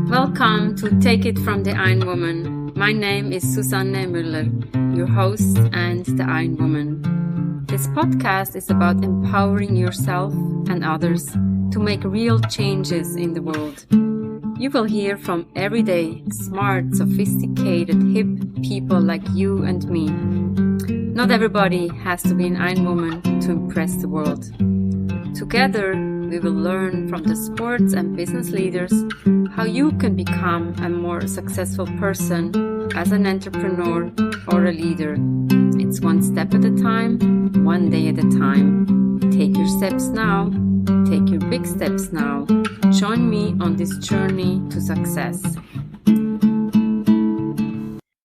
Welcome to Take It from the Ironwoman. My name is Susanne Müller, your host and the Ironwoman. This podcast is about empowering yourself and others to make real changes in the world. You will hear from everyday, smart, sophisticated, hip people like you and me. Not everybody has to be an Ironwoman to impress the world. Together, we will learn from the sports and business leaders how you can become a more successful person as an entrepreneur or a leader. It's one step at a time, one day at a time. Take your steps now. Take your big steps now. Join me on this journey to success.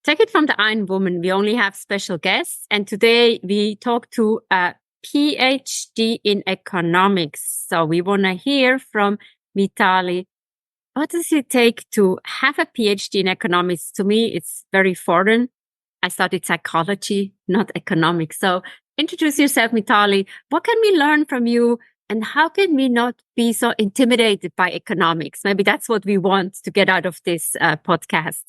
Take it from the Ironwoman. We only have special guests, and today we talk to a PhD in economics. So we want to hear from Mitali. What does it take to have a PhD in economics? To me, it's very foreign. I studied psychology, not economics. So introduce yourself, Mitali. What can we learn from you? And how can we not be so intimidated by economics? Maybe that's what we want to get out of this podcast.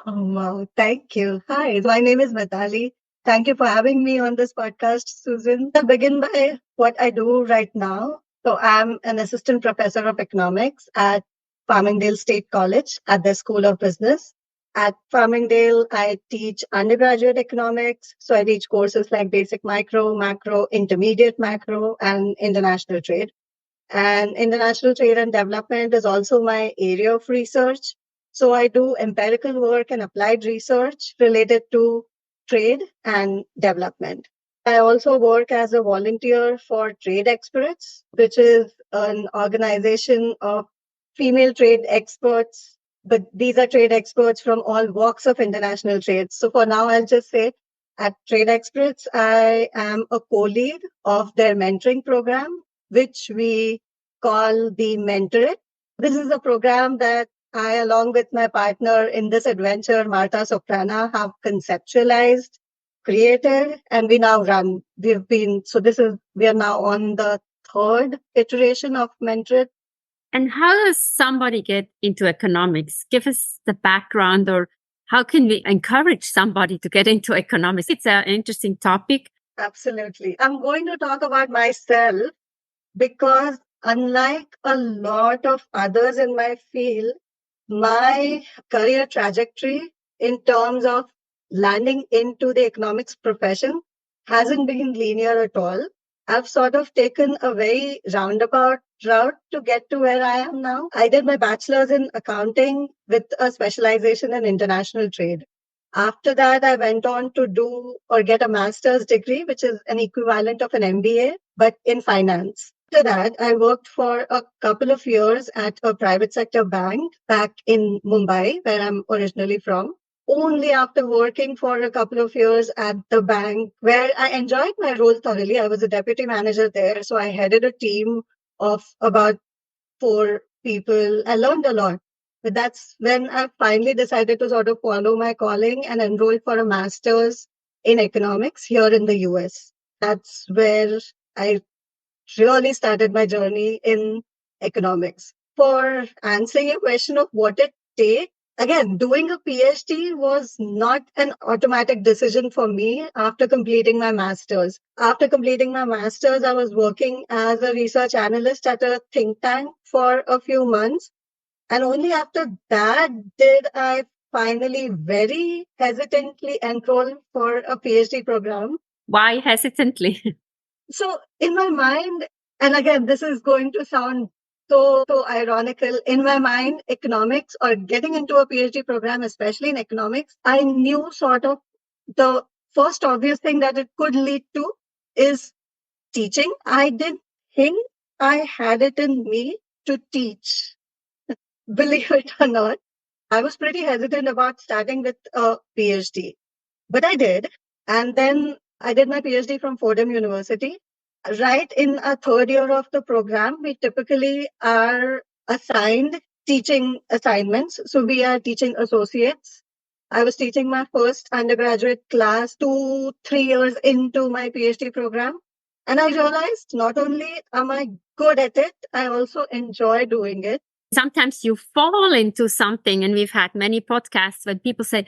Oh, wow. Thank you. Hi, my name is Mitali. Thank you for having me on this podcast, Susan. I'll begin by what I do right now. So I'm an assistant professor of economics at Farmingdale State College at the School of Business. At Farmingdale, I teach undergraduate economics. So I teach courses like basic micro, macro, intermediate macro, and international trade. And international trade and development is also my area of research. So I do empirical work and applied research related to trade and development. I also work as a volunteer for Trade Experts, which is an organization of female trade experts, but these are trade experts from all walks of international trade. So for now, I'll just say at Trade Experts, I am a co-lead of their mentoring program, which we call the Mentorate. This is a program that I, along with my partner in this adventure, Marta Soprana, have conceptualized, created, and we now run. We are now on the third iteration of Mentorate. And how does somebody get into economics? Give us the background, or how can we encourage somebody to get into economics? It's an interesting topic. Absolutely. I'm going to talk about myself because unlike a lot of others in my field, my career trajectory in terms of landing into the economics profession hasn't been linear at all. I've sort of taken a very roundabout route to get to where I am now. I did my bachelor's in accounting with a specialization in international trade. After that, I went on to do or get a master's degree, which is an equivalent of an MBA, but in finance. After that, I worked for a couple of years at a private sector bank back in Mumbai, where I'm originally from. Only after working for a couple of years at the bank, where I enjoyed my role thoroughly, I was a deputy manager there. So I headed a team of about 4 people. I learned a lot. But that's when I finally decided to sort of follow my calling and enroll for a master's in economics here in the US. That's where I really started my journey in economics. For answering your question of what it takes, again, doing a PhD was not an automatic decision for me after completing my master's. After completing my master's, I was working as a research analyst at a think tank for a few months. And only after that did I finally very hesitantly enroll for a PhD program. Why hesitantly? So in my mind, and again, this is going to sound so ironical. In my mind, economics or getting into a PhD program, especially in economics, I knew sort of the first obvious thing that it could lead to is teaching. I didn't think I had it in me to teach. Believe it or not, I was pretty hesitant about starting with a PhD, but I did. And then I did my PhD from Fordham University. Right in a third year of the program, we typically are assigned teaching assignments. So we are teaching associates. I was teaching my first undergraduate class 2-3 years into my PhD program. And I realized not only am I good at it, I also enjoy doing it. Sometimes you fall into something, and we've had many podcasts when people say,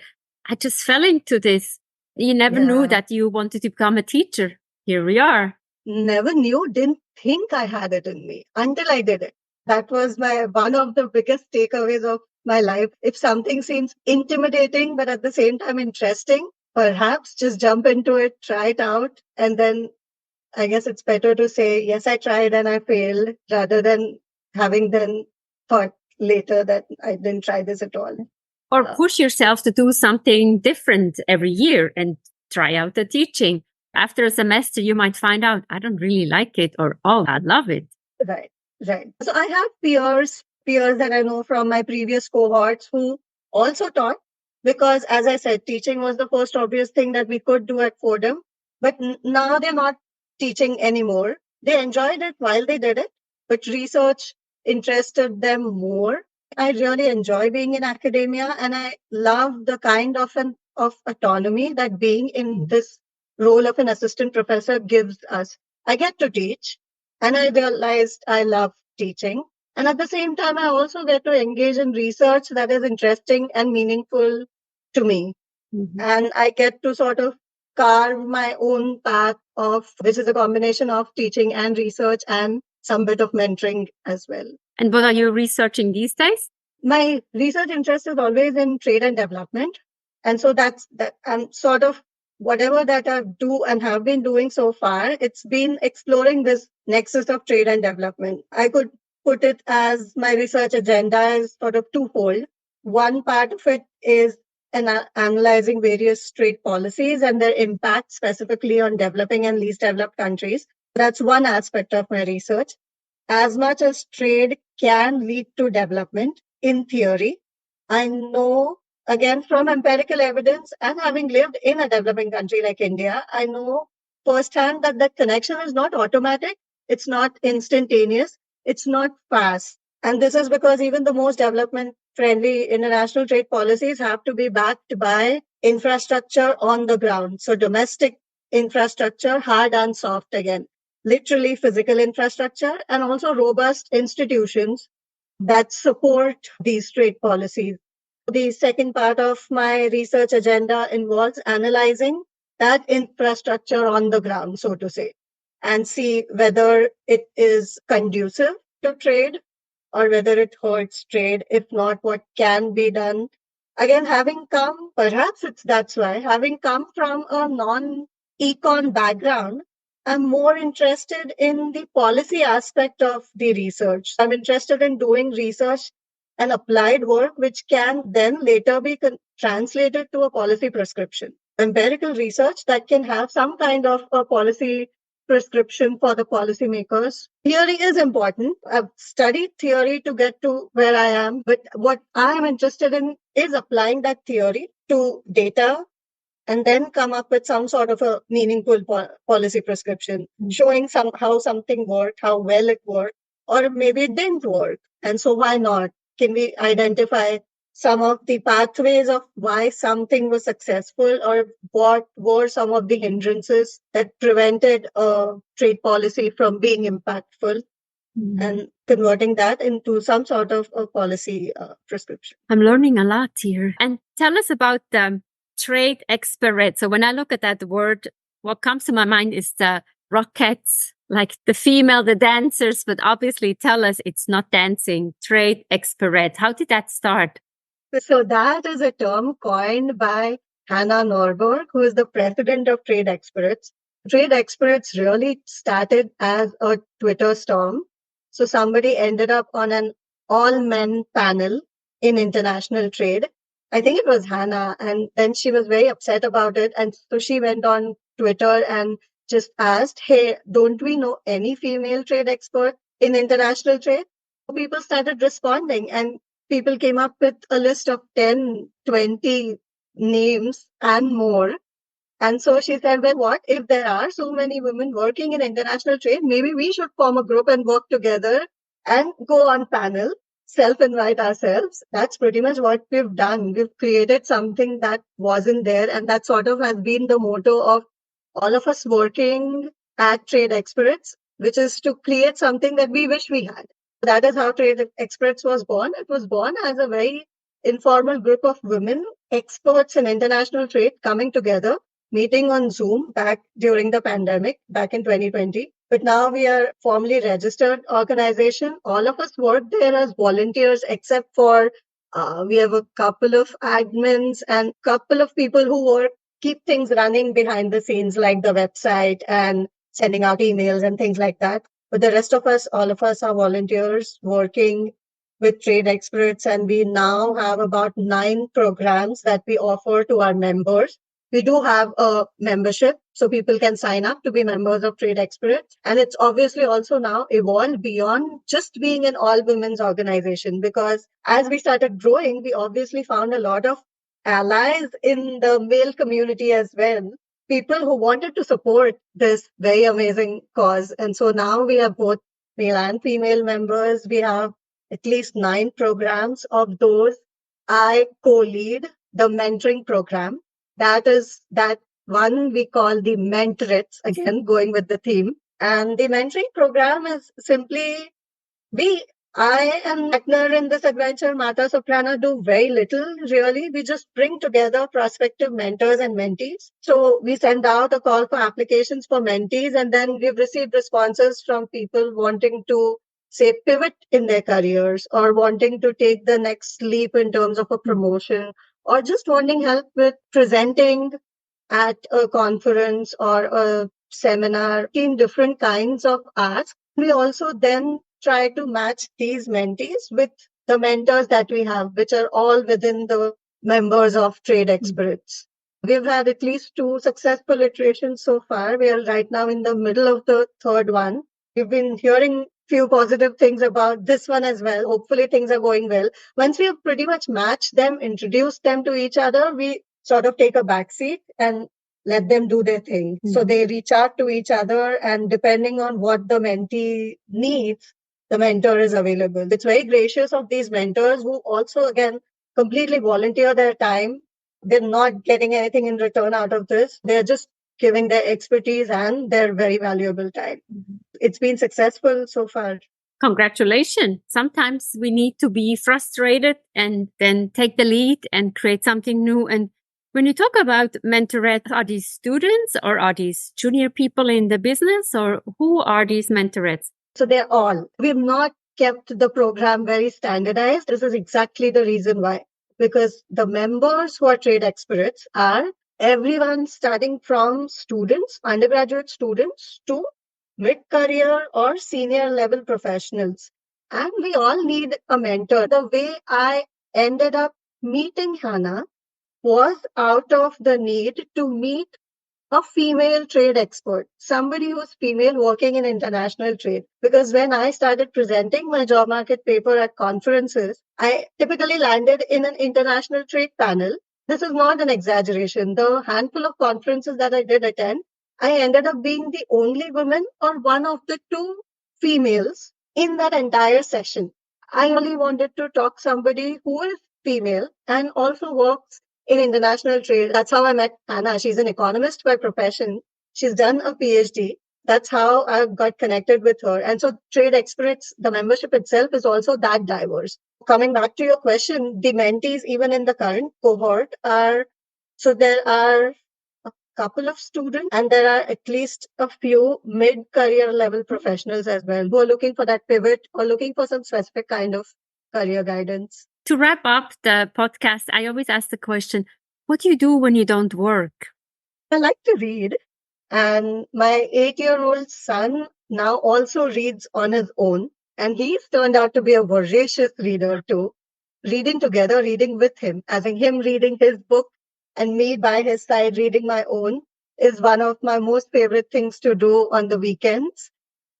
I just fell into this. You never knew that you wanted to become a teacher. Here we are. Never knew, didn't think I had it in me until I did it. That was one of the biggest takeaways of my life. If something seems intimidating, but at the same time interesting, perhaps just jump into it, try it out. And then I guess it's better to say, yes, I tried and I failed, rather than having then thought later that I didn't try this at all. Or push yourself to do something different every year and try out the teaching. After a semester, you might find out, I don't really like it, or, oh, I love it. Right. So I have peers that I know from my previous cohorts who also taught, because as I said, teaching was the first obvious thing that we could do at Fordham. But now they're not teaching anymore. They enjoyed it while they did it, but research interested them more. I really enjoy being in academia, and I love the kind of autonomy that being in this role of an assistant professor gives us. I get to teach, and I realized I love teaching. And at the same time, I also get to engage in research that is interesting and meaningful to me. Mm-hmm. And I get to sort of carve my own path which is a combination of teaching and research and some bit of mentoring as well. And what are you researching these days? My research interest is always in trade and development. And so that's that I'm sort of whatever that I do and have been doing so far, it's been exploring this nexus of trade and development. I could put it as my research agenda is sort of twofold. One part of it is analyzing various trade policies and their impact specifically on developing and least developed countries. That's one aspect of my research. As much as trade can lead to development, in theory, I know, again, from empirical evidence and having lived in a developing country like India, I know firsthand that the connection is not automatic, it's not instantaneous, it's not fast. And this is because even the most development-friendly international trade policies have to be backed by infrastructure on the ground. So domestic infrastructure, hard and soft again, literally physical infrastructure, and also robust institutions that support these trade policies. The second part of my research agenda involves analyzing that infrastructure on the ground, so to say, and see whether it is conducive to trade or whether it hurts trade. If not, what can be done? Again, that's why, having come from a non-econ background, I'm more interested in the policy aspect of the research. I'm interested in doing research and applied work, which can then later be translated to a policy prescription. Empirical research that can have some kind of a policy prescription for the policymakers. Theory is important. I've studied theory to get to where I am, but what I'm interested in is applying that theory to data and then come up with some sort of a meaningful policy prescription, showing how something worked, how well it worked, or maybe it didn't work. And so why not? Can we identify some of the pathways of why something was successful, or what were some of the hindrances that prevented a trade policy from being impactful, and converting that into some sort of a policy prescription. I'm learning a lot here. And tell us about trade expert. So when I look at that word, what comes to my mind is the rockets, like the the dancers, but obviously tell us it's not dancing. Trade expert. How did that start? So that is a term coined by Hannah Norberg, who is the president of Trade Experts. Trade Experts really started as a Twitter storm. So somebody ended up on an all-men panel in international trade. I think it was Hannah, and then she was very upset about it. And so she went on Twitter and just asked, hey, don't we know any female trade expert in international trade? People started responding, and people came up with a list of 10, 20 names and more. And so she said, well, what if there are so many women working in international trade? Maybe we should form a group and work together and go on panel, self-invite ourselves. That's pretty much what we've done. We've created something that wasn't there. And that sort of has been the motto of all of us working at Trade Experts, which is to create something that we wish we had. That is how Trade Experts was born. It was born as a very informal group of women, experts in international trade, coming together, meeting on Zoom back during the pandemic, back in 2020. But now we are formally registered organization. All of us work there as volunteers, except for we have a couple of admins and couple of people who work keep things running behind the scenes, like the website and sending out emails and things like that. But the rest of us, all of us are volunteers working with Trade Experts, and we now have about 9 programs that we offer to our members. We do have a membership, so people can sign up to be members of Trade Experts. And it's obviously also now evolved beyond just being an all women's organization, because as we started growing, we obviously found a lot of allies in the male community as well, people who wanted to support this very amazing cause. And so now we have both male and female members. We have at least 9 programs. Of those, I co-lead the mentoring program. That is that one we call the mentorates, again, going with the theme. And the mentoring program is simply I and partner in this adventure, Mata Soprana, do very little really. We just bring together prospective mentors and mentees. So we send out a call for applications for mentees, and then we've received responses from people wanting to, say, pivot in their careers or wanting to take the next leap in terms of a promotion or just wanting help with presenting at a conference or a seminar in different kinds of asks. We also then try to match these mentees with the mentors that we have, which are all within the members of Trade Experts. We've had at least 2 successful iterations so far. We are right now in the middle of the third one. We've been hearing few positive things about this one as well. Hopefully things are going well. Once we have pretty much matched them, introduced them to each other, we sort of take a backseat and let them do their thing. Mm-hmm. So they reach out to each other, and depending on what the mentee needs, the mentor is available. It's very gracious of these mentors who also, again, completely volunteer their time. They're not getting anything in return out of this. They're just giving their expertise and their very valuable time. Mm-hmm. It's been successful so far. Congratulations. Sometimes we need to be frustrated and then take the lead and create something new. And when you talk about mentorettes, are these students or are these junior people in the business, or who are these mentorettes? So they're all. We've not kept the program very standardized. This is exactly the reason why. Because the members who are Trade Experts are everyone starting from students, undergraduate students, to mid-career or senior level professionals. And we all need a mentor. The way I ended up meeting Hannah was out of the need to meet a female trade expert, somebody who's female working in international trade. Because when I started presenting my job market paper at conferences, I typically landed in an international trade panel. This is not an exaggeration. The handful of conferences that I did attend, I ended up being the only woman or one of the 2 females in that entire session. I only wanted to talk somebody who is female and also works in international trade. That's how I met Anna. She's an economist by profession. She's done a PhD. That's how I got connected with her. And so Trade Experts, the membership itself is also that diverse. Coming back to your question, the mentees, even in the current cohort, so there are a couple of students and there are at least a few mid-career level professionals as well who are looking for that pivot or looking for some specific kind of career guidance. To wrap up the podcast, I always ask the question, what do you do when you don't work? I like to read. And my 8-year-old son now also reads on his own. And he's turned out to be a voracious reader too. Reading together, reading with him, as in him reading his book and me by his side reading my own, is one of my most favorite things to do on the weekends.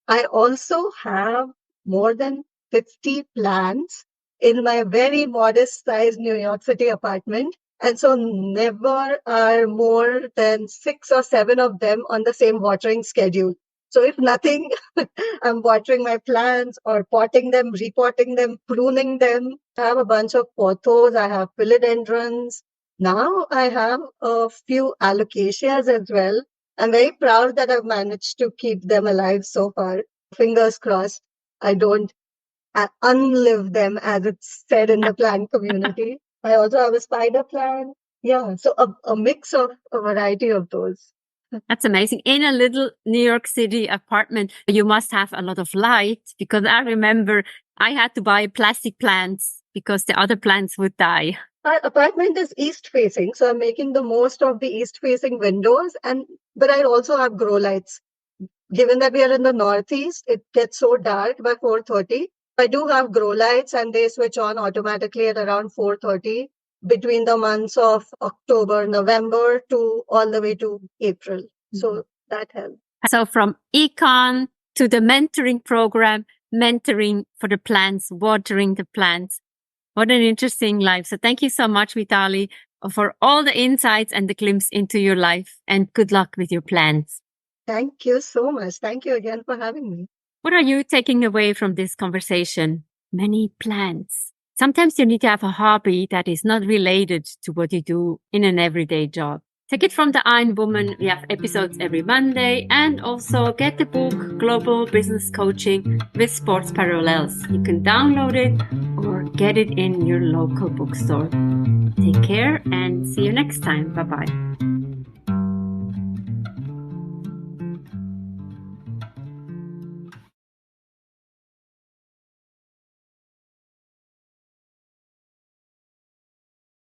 I also have more than 50 plants in my very modest sized New York City apartment. And so never are more than 6 or 7 of them on the same watering schedule. So if nothing, I'm watering my plants or potting them, repotting them, pruning them. I have a bunch of pothos. I have philodendrons. Now I have a few alocasias as well. I'm very proud that I've managed to keep them alive so far. Fingers crossed, I don't unlive them, as it's said in the plant community. I also have a spider plant. Yeah, so a mix of a variety of those. That's amazing. In a little New York City apartment, you must have a lot of light, because I remember I had to buy plastic plants because the other plants would die. Our apartment is east facing, so I'm making the most of the east facing windows, but I also have grow lights. Given that we are in the northeast, it gets so dark by 4:30. I do have grow lights, and they switch on automatically at around 4:30 between the months of October, November to all the way to April. So that helps. So from Econ to the mentoring program, mentoring for the plants, watering the plants. What an interesting life. So thank you so much, Mitali, for all the insights and the glimpse into your life, and good luck with your plans. Thank you so much. Thank you again for having me. What are you taking away from this conversation? Many plans. Sometimes you need to have a hobby that is not related to what you do in an everyday job. Take it from the Ironwoman. We have episodes every Monday, and also get the book Global Business Coaching with Sports Parallels. You can download it or get it in your local bookstore. Take care and see you next time. Bye-bye.